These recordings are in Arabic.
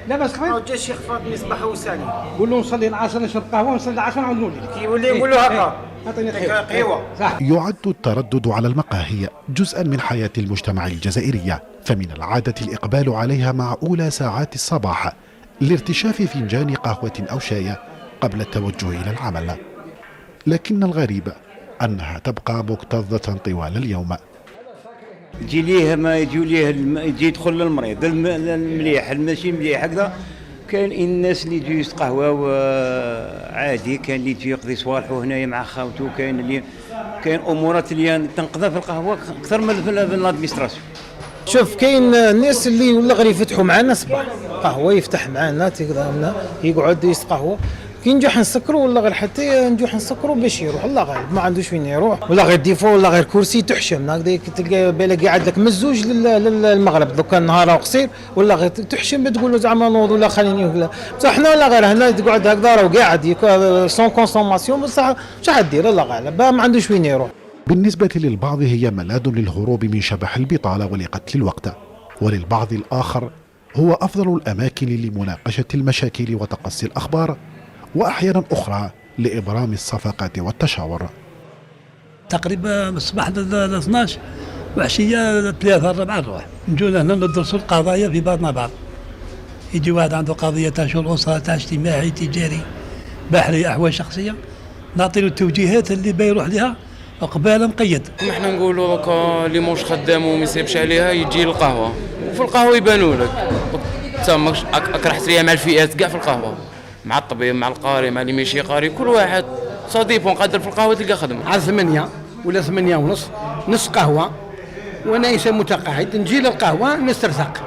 لاباس خويا. او جا الشيخ فاطمي صباح وسالي قول له نصلي العصر نشرب قهوه ونصلي العصر نعاود نولي. كيولي يقول له هكا اعطيني قهوه. صح. يعد التردد على المقاهي جزءا من حياة المجتمع الجزائرية، فمن العادة الإقبال عليها مع أولى ساعات الصباح لارتشاف فنجان قهوة أو شاي قبل التوجه إلى العمل، لكن الغريب أنها تبقى مكتظة طوال اليوم. يجي ليه ما يجي ليه يجي يدخل للمريض المليح الماشي مليح هكذا. كاين الناس اللي يجي يتقهواو عادي، كاين اللي يجي يقضي صوالحو هنايا مع خاوته، كاين امورات اللي تنقضها في القهوه اكثر من الادميستراسيون. شوف كاين الناس اللي ولا غير يفتحوا معنا صباح قهوه، يفتح معنا يقعد يسقهوه. كي نجوح نسكروا ولا غير حتى نجوح نسكروا باش يروح، الله غالب ما عندوش وين يروح، ولا غير ديفو ولا غير كرسي تحشم هكذا، تلقى بالك قاعد لك من الزوج للمغرب، دوكا النهار قصير ولا غير تحشم تقول له زعما نوض ولا خليني. بصح حنا ولا غير هنا تقعد هكذا راه قاعد سون كونسوماسيون، بصح شحال دير الله غالب ما عندوش وين يروح. بالنسبة للبعض هي ملاذ للهروب من شبح البطالة ولقتل الوقت، وللبعض الآخر هو أفضل الأماكن لمناقشة المشاكل وتقصي الأخبار، وأحيانا أخرى لإبرام الصفقات والتشاور. تقريبا الصباح 12 وعشية 3 4 نروح نجو هنا ندرسوا القضايا في بعضنا بعض. يجي واحد عنده قضية تاع شؤون أسرة، تاع اجتماعي، تجاري، بحري، أحوال شخصية، نعطي له التوجيهات اللي بيروح لها قبالة مقيد. نحن نقولوا اللي موش خدام وما يصيبش عليها يجي للقهوة، وفي القهوة يبانوا لك تما راح تريها مع الفئات كاع في القهوة، مع الطبيب، مع القاري، مع اللي ماشي قاري، كل واحد صديق قادر في القهوة تلقى خدمة. على 8 ولا 8 ونص نص قهوة، وانا انسان متقاعد نجي للقهوة نسترزق.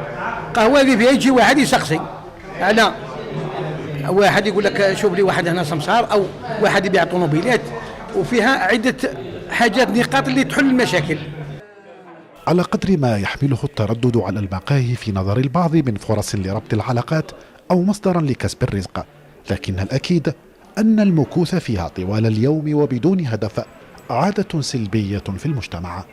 قهوة اللي فيها يجي واحد يسقسي على واحد يقول لك شوف لي واحد هنا سمسار، او واحد يبيع طوموبيلات، وفيها عدة حاجات نقاط اللي تحل المشاكل. على قدر ما يحمله التردد على المقاهي في نظر البعض من فرص لربط العلاقات أو مصدرا لكسب الرزق، لكن الأكيد أن المكوث فيها طوال اليوم وبدون هدف عادة سلبية في المجتمع.